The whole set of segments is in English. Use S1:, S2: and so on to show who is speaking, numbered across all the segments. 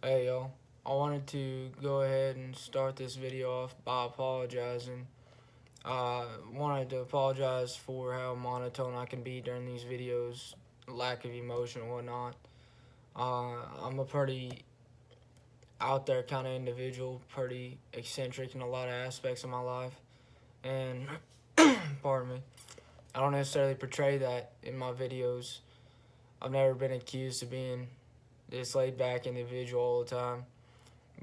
S1: Hey y'all, I wanted to go ahead and start this video off by apologizing. I wanted to apologize for how monotone I can be during these videos, lack of emotion and whatnot. I'm a pretty out there kind of individual, pretty eccentric in a lot of aspects of my life, and pardon me, I don't necessarily portray that in my videos. I've never been accused of being this laid back individual all the time.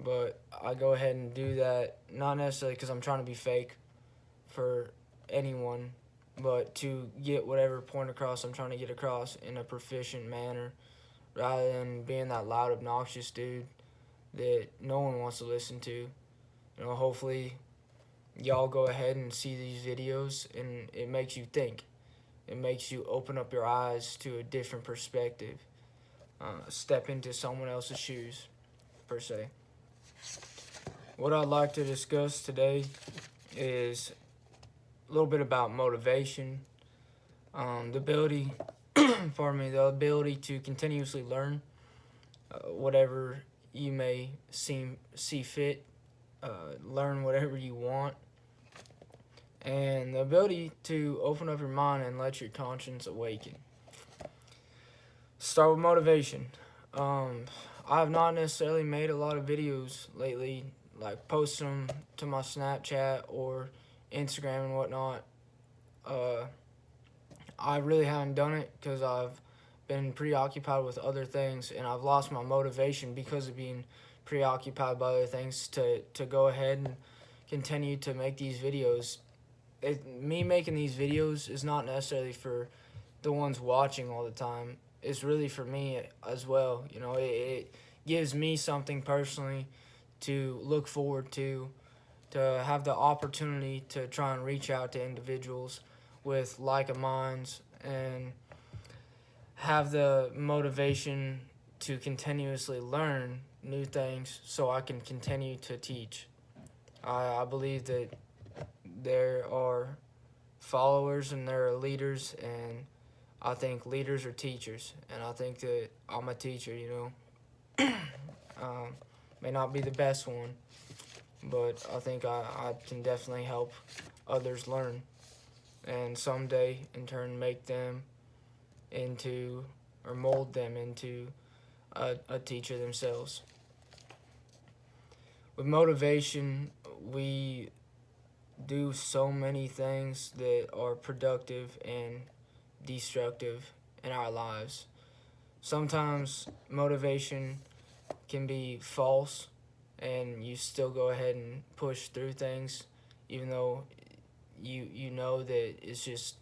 S1: But I go ahead and do that, not necessarily because I'm trying to be fake for anyone, but to get whatever point across I'm trying to get across in a proficient manner, rather than being that loud, obnoxious dude that no one wants to listen to. Hopefully y'all go ahead and see these videos and it makes you think. It makes you open up your eyes to a different perspective. Step into someone else's shoes, per se. What I'd like to discuss today is a little bit about motivation, the ability, pardon me, the ability to continuously learn whatever you may see fit, learn whatever you want, and the ability to open up your mind and let your conscience awaken. Start with motivation. I have not necessarily made a lot of videos lately, like posting them to my Snapchat or Instagram and whatnot. I really haven't done it because I've been preoccupied with other things, and I've lost my motivation because of being preoccupied by other things to go ahead and continue to make these videos. Me making these videos is not necessarily for the ones watching all the time. It's really for me as well. It gives me something personally to look forward to have the opportunity to try and reach out to individuals with like minds and have the motivation to continuously learn new things so I can continue to teach. I believe that there are followers and there are leaders, and I think leaders are teachers, and I think that I'm a teacher. May not be the best one, but I think I can definitely help others learn and someday in turn make them into or mold them into a teacher themselves. With motivation, we do so many things that are productive and destructive in our lives. Sometimes motivation can be false and you still go ahead and push through things even though you know that it's just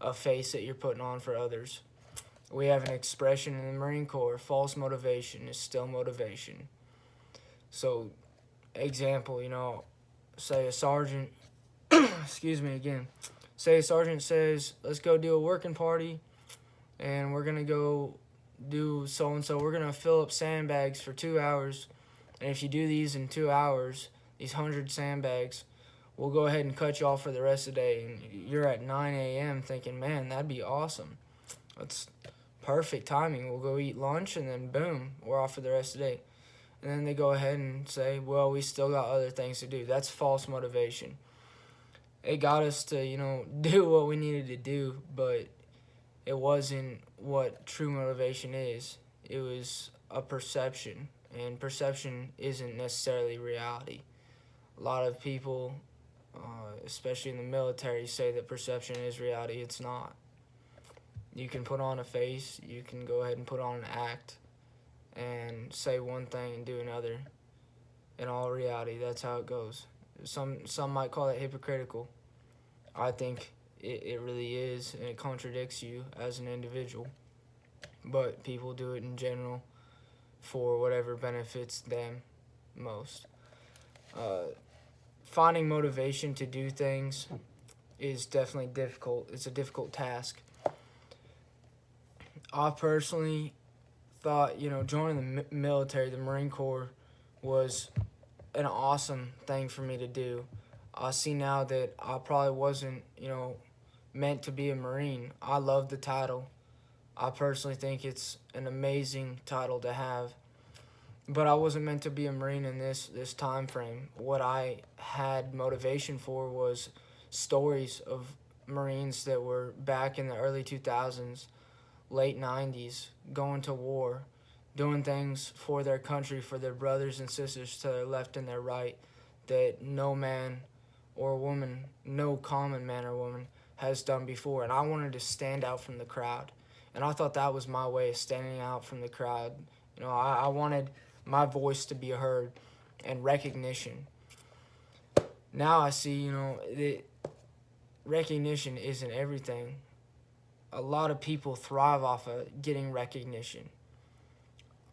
S1: a face that you're putting on for others. We have an expression in the Marine Corps: false motivation is still motivation. So, example, say a sergeant, excuse me again, say a sergeant says, let's go do a working party and we're going to go do so and so. We're going to fill up sandbags for 2 hours. And if you do these in 2 hours, these 100 sandbags, we'll go ahead and cut you off for the rest of the day. And you're at 9 a.m. thinking, man, that'd be awesome. That's perfect timing. We'll go eat lunch and then boom, we're off for the rest of the day. And then they go ahead and say, well, we still got other things to do. That's false motivation. It got us to, do what we needed to do, but it wasn't what true motivation is. It was a perception, and perception isn't necessarily reality. A lot of people, especially in the military, say that perception is reality. It's not. You can put on a face, you can go ahead and put on an act, and say one thing and do another. In all reality, that's how it goes. Some might call it hypocritical. I think it really is, and it contradicts you as an individual. But people do it in general for whatever benefits them most. Finding motivation to do things is definitely difficult. It's a difficult task. I personally thought, joining the military, the Marine Corps, was an awesome thing for me to do. I see now that I probably wasn't, meant to be a Marine. I love the title. I personally think it's an amazing title to have. but I wasn't meant to be a Marine in this time frame. What I had motivation for was stories of Marines that were back in the early 2000s, late 90s, going to war, doing things for their country, for their brothers and sisters to their left and their right, that no man or woman, no common man or woman has done before. And I wanted to stand out from the crowd. And I thought that was my way of standing out from the crowd. I wanted my voice to be heard and recognition. Now I see, that recognition isn't everything. A lot of people thrive off of getting recognition.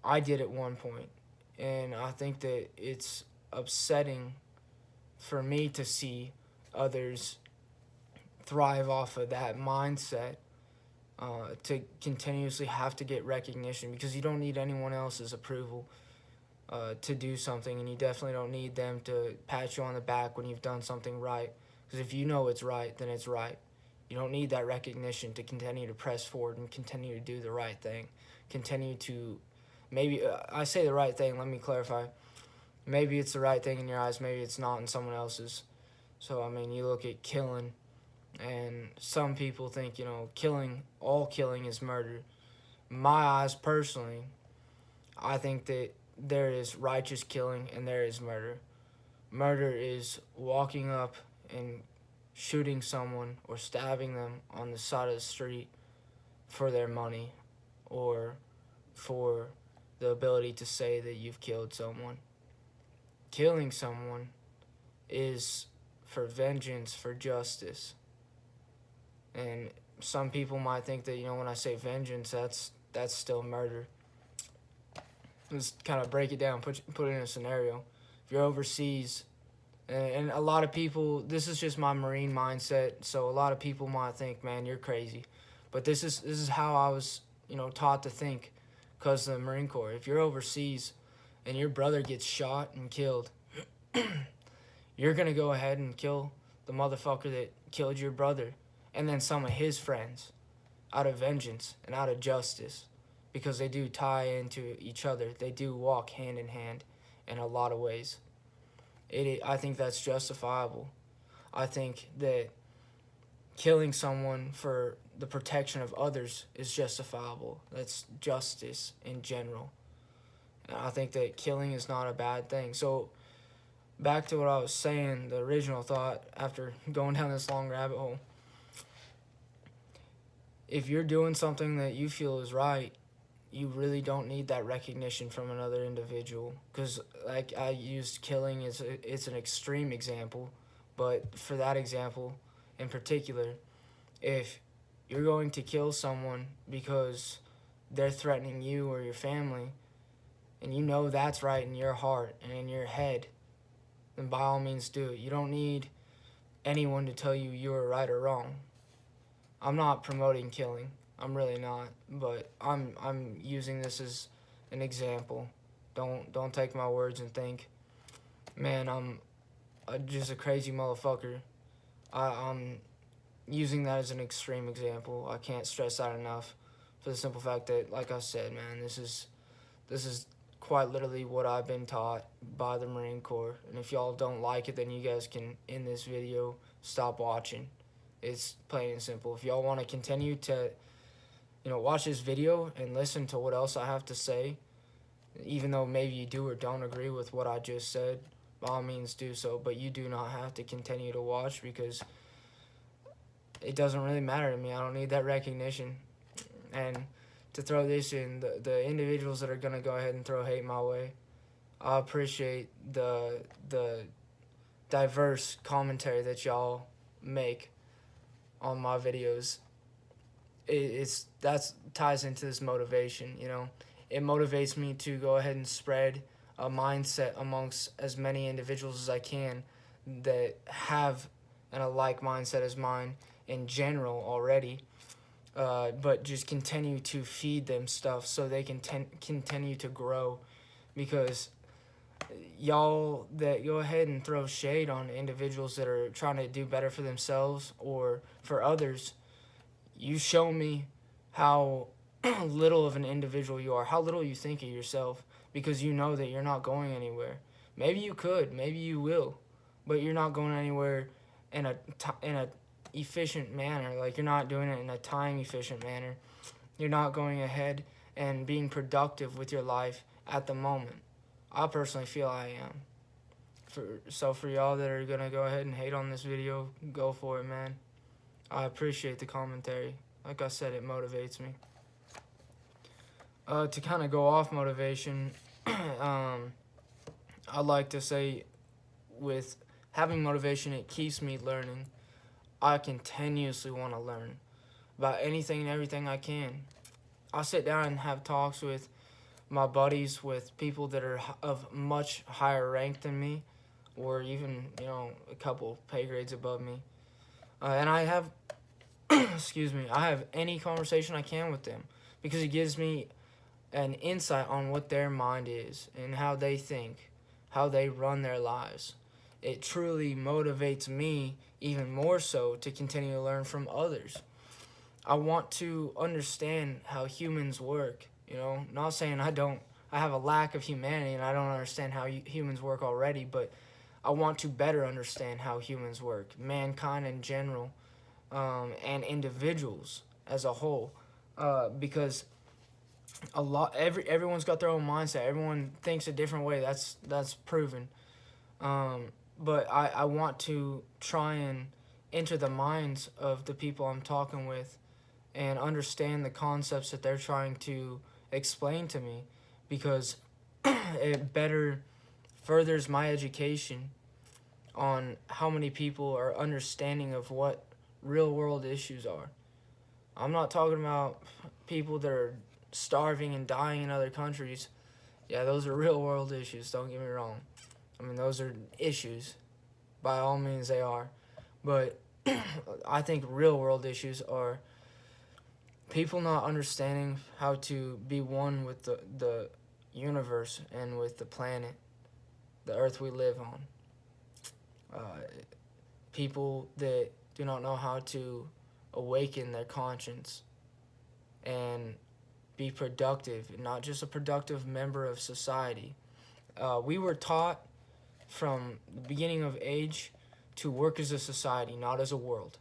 S1: I did at one point, and I think that it's upsetting for me to see others thrive off of that mindset, to continuously have to get recognition, because you don't need anyone else's approval to do something, and you definitely don't need them to pat you on the back when you've done something right, because if you know it's right, then it's right. You don't need that recognition to continue to press forward and continue to do the right thing. Continue to, maybe, I say the right thing, let me clarify. Maybe it's the right thing in your eyes, maybe it's not in someone else's. So, I mean, you look at killing, and some people think, all killing is murder. In my eyes, personally, I think that there is righteous killing and there is murder. Murder is walking up and shooting someone or stabbing them on the side of the street for their money or for the ability to say that you've killed someone. Killing someone is for vengeance, for justice. And some people might think that, when I say vengeance, that's still murder. Let's kind of break it down, put it in a scenario. If you're overseas, and a lot of people, this is just my Marine mindset, so a lot of people might think, man, you're crazy. But this is how I was, taught to think because of the Marine Corps. If you're overseas and your brother gets shot and killed, you're going to go ahead and kill the motherfucker that killed your brother and then some of his friends out of vengeance and out of justice, because they do tie into each other. They do walk hand in hand in a lot of ways. I think that's justifiable. I think that killing someone for the protection of others is justifiable. That's justice in general. And I think that killing is not a bad thing. So back to what I was saying, the original thought after going down this long rabbit hole. If you're doing something that you feel is right, you really don't need that recognition from another individual. Because, like, I used killing it's an extreme example, but for that example in particular, if you're going to kill someone because they're threatening you or your family, and you know that's right in your heart and in your head, then by all means do it. You don't need anyone to tell you you're right or wrong. I'm not promoting killing. I'm really not, but I'm using this as an example. Don't take my words and think, man, I'm just a crazy motherfucker. I'm using that as an extreme example. I can't stress that enough, for the simple fact that, like I said, man, this is quite literally what I've been taught by the Marine Corps. And if y'all don't like it, then you guys can end this video, stop watching. It's plain and simple. If y'all want to continue to watch this video and listen to what else I have to say, even though maybe you do or don't agree with what I just said, by all means do so. But you do not have to continue to watch, because it doesn't really matter to me. I don't need that recognition. And to throw this in, the individuals that are going to go ahead and throw hate my way, I appreciate the diverse commentary that y'all make on my videos. That ties into this motivation. It motivates me to go ahead and spread a mindset amongst as many individuals as I can that have a like mindset as mine in general already, but just continue to feed them stuff so they can continue to grow. Because y'all that go ahead and throw shade on individuals that are trying to do better for themselves or for others, you show me how little of an individual you are, how little you think of yourself. because you know that you're not going anywhere. Maybe you could, maybe you will, but you're not going anywhere in a efficient manner. Like, you're not doing it in a time efficient manner. You're not going ahead and being productive with your life at the moment. I personally feel I am. So for y'all that are gonna go ahead and hate on this video, go for it, man. I appreciate the commentary. Like I said, it motivates me. To kind of go off motivation, I'd like to say, with having motivation, it keeps me learning. I continuously want to learn about anything and everything I can. I sit down and have talks with my buddies, with people that are of much higher rank than me, or even, a couple pay grades above me. And I have, excuse me, I have any conversation I can with them, because it gives me an insight on what their mind is and how they think, how they run their lives. It truly motivates me even more so to continue to learn from others. I want to understand how humans work, not saying I have a lack of humanity and I don't understand how humans work already, but I want to better understand how humans work, mankind in general, and individuals as a whole, because everyone's got their own mindset. Everyone thinks a different way. That's proven. But I want to try and enter the minds of the people I'm talking with and understand the concepts that they're trying to explain to me, because it better furthers my education on how many people are understanding of what real world issues are. I'm not talking about people that are starving and dying in other countries. Yeah, those are real world issues, don't get me wrong. I mean, those are issues. By all means, they are. But I think real world issues are people not understanding how to be one with the universe and with the planet, the earth we live on. People that do not know how to awaken their conscience and be productive, not just a productive member of society. We were taught from the beginning of age to work as a society, not as a world.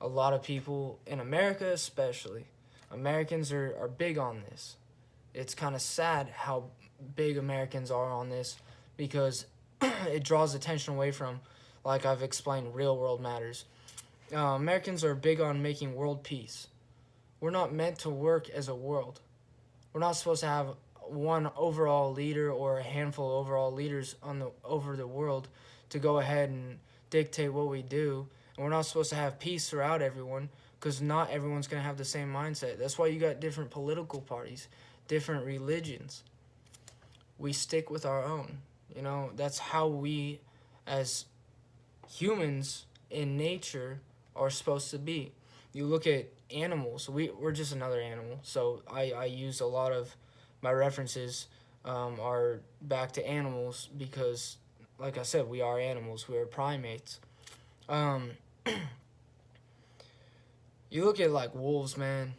S1: A lot of people, in America especially, Americans are big on this. It's kind of sad how big Americans are on this, because it draws attention away from, like I've explained, real world matters. Americans are big on making world peace. We're not meant to work as a world. We're not supposed to have one overall leader or a handful of overall leaders over the world to go ahead and dictate what we do. And we're not supposed to have peace throughout everyone, because not everyone's going to have the same mindset. That's why you got different political parties, different religions. We stick with our own. That's how we, as humans in nature, are supposed to be. You look at animals. We're just another animal. So I use a lot of my references are back to animals, because, like I said, we are animals. We are primates. You look at, like, wolves, man.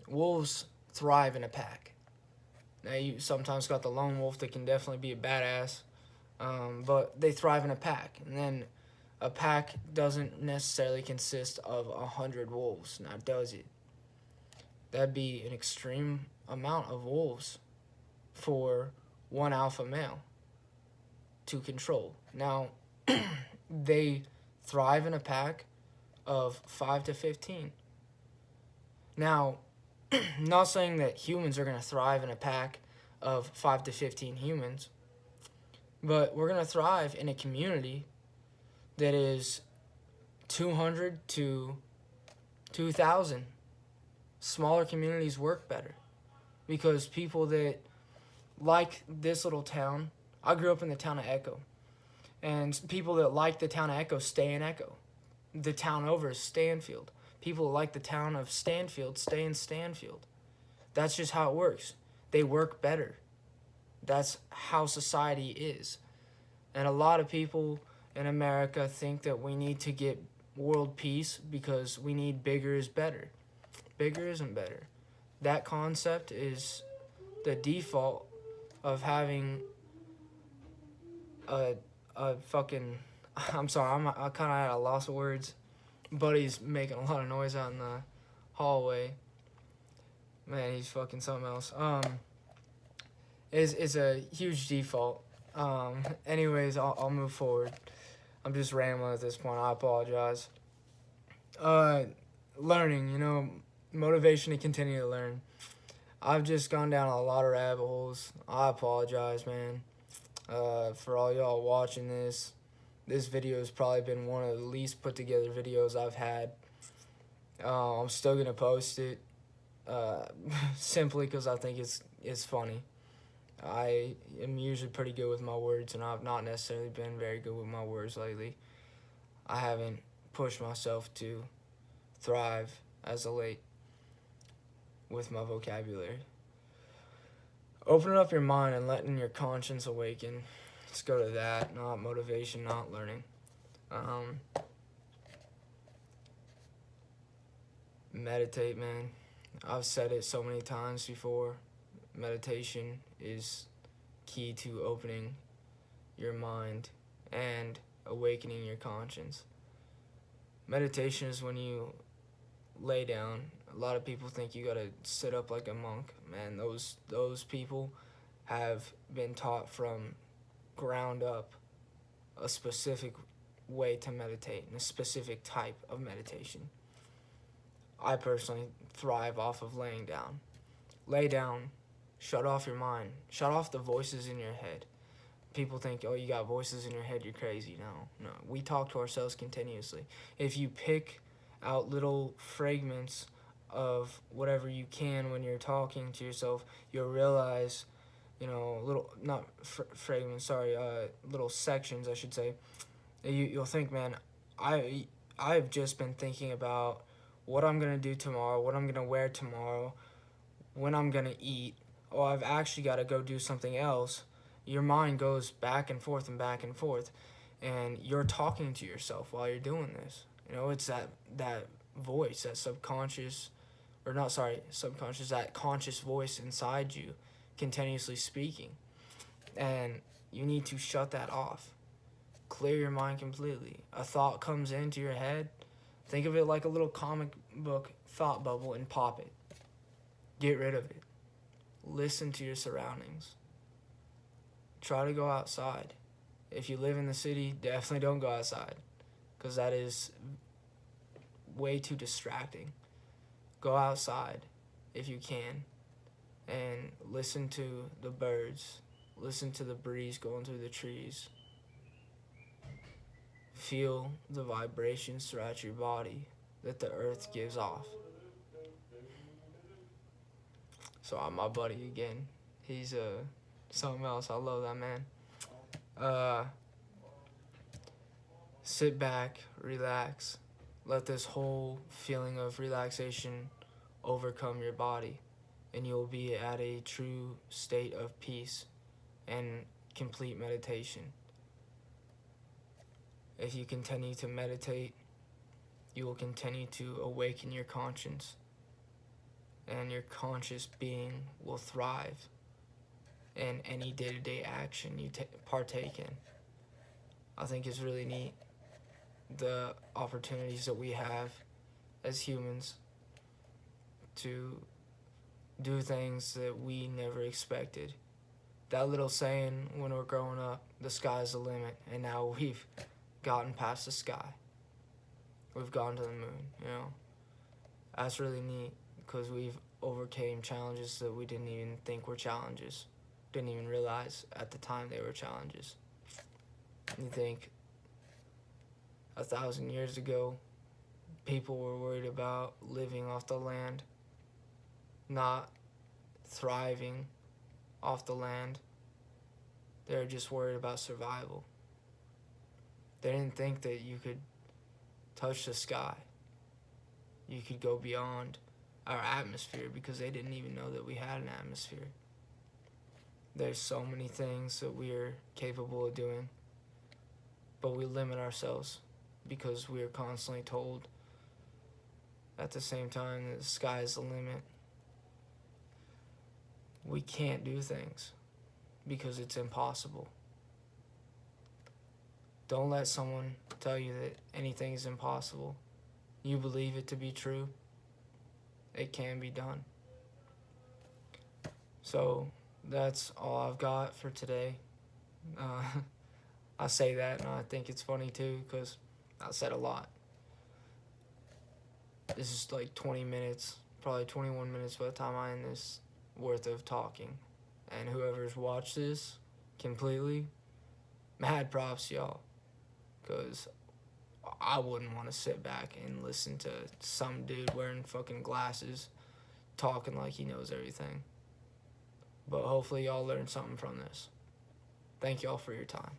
S1: Wolves thrive in a pack. Now, you sometimes got the lone wolf that can definitely be a badass, but they thrive in a pack. And then a pack doesn't necessarily consist of 100 wolves. Now, does it? That'd be an extreme amount of wolves for one alpha male to control. Now, they thrive in a pack of 5 to 15. Now, not saying that humans are going to thrive in a pack of 5 to 15 humans, but we're going to thrive in a community that is 200 to 2,000. Smaller communities work better, because people that like this little town, I grew up in the town of Echo, and people that like the town of Echo stay in Echo. The town over is Stanfield. People that like the town of Stanfield stay in Stanfield. That's just how it works. They work better. That's how society is. And a lot of people in America think that we need to get world peace because we need bigger is better. Bigger isn't better. That concept is the default of having a fucking I'm sorry, I kind of had a loss of words. Buddy's making a lot of noise out in the hallway. Man, he's fucking something else. Is a huge default. Anyways, I'll move forward. I'm just rambling at this point. I apologize. Learning, motivation to continue to learn. I've just gone down a lot of rabbit holes. I apologize, man. For all y'all watching this video has probably been one of the least put together videos I've had. I'm still gonna post it, simply because I think it's funny. I am usually pretty good with my words, and I've not necessarily been very good with my words lately. I haven't pushed myself to thrive as of late with my vocabulary. Opening up your mind and letting your conscience awaken. Let's go to that, not motivation, not learning. Meditate, man. I've said it so many times before. Meditation is key to opening your mind and awakening your conscience. Meditation is when you lay down. A lot of people think you gotta sit up like a monk. Man, those people have been taught from ground up a specific way to meditate and a specific type of meditation. I personally thrive off of laying down. Lay down, shut off your mind, shut off the voices in your head. People think, oh, you got voices in your head, you're crazy. No, we talk to ourselves continuously. If you pick out little fragments of whatever you can when you're talking to yourself, you'll realize, little, not fragments, sorry, little sections, I should say. You'll think, man, I've just been thinking about what I'm going to do tomorrow, what I'm going to wear tomorrow, when I'm going to eat. Oh, I've actually got to go do something else. Your mind goes back and forth and back and forth, and you're talking to yourself while you're doing this. It's that voice, that subconscious, that conscious voice inside you continuously speaking. And you need to shut that off. Clear your mind completely. A thought comes into your head, think of it like a little comic book thought bubble and pop it. Get rid of it. Listen to your surroundings. Try to go outside. If you live in the city, definitely don't go outside, because that is way too distracting. Go outside if you can and listen to the birds. Listen to the breeze going through the trees. Feel the vibrations throughout your body that the earth gives off. So I'm my buddy again. He's something else. I love that man. Sit back, relax. Let this whole feeling of relaxation overcome your body, and you'll be at a true state of peace and complete meditation. If you continue to meditate, you will continue to awaken your conscience, and your conscious being will thrive in any day-to-day action you partake in. I think it's really neat, the opportunities that we have as humans to do things that we never expected. That little saying when we're growing up, the sky's the limit, and now we've gotten past the sky. We've gone to the moon, That's really neat, because we've overcame challenges that we didn't even think were challenges. Didn't even realize at the time they were challenges. You think 1,000 years ago, people were worried about living off the land, not thriving off the land. They were just worried about survival. They didn't think that you could touch the sky. You could go beyond our atmosphere, because they didn't even know that we had an atmosphere. There's so many things that we're capable of doing, but we limit ourselves because we are constantly told at the same time that the sky is the limit. We can't do things. because it's impossible. Don't let someone tell you that anything is impossible. You believe it to be true, it can be done. So that's all I've got for today. I say that and I think it's funny too because I said a lot. This is like 20 minutes, probably 21 minutes by the time I end this worth of talking. And whoever's watched this completely, mad props to y'all. Because I wouldn't want to sit back and listen to some dude wearing fucking glasses talking like he knows everything. But hopefully y'all learned something from this. Thank y'all for your time.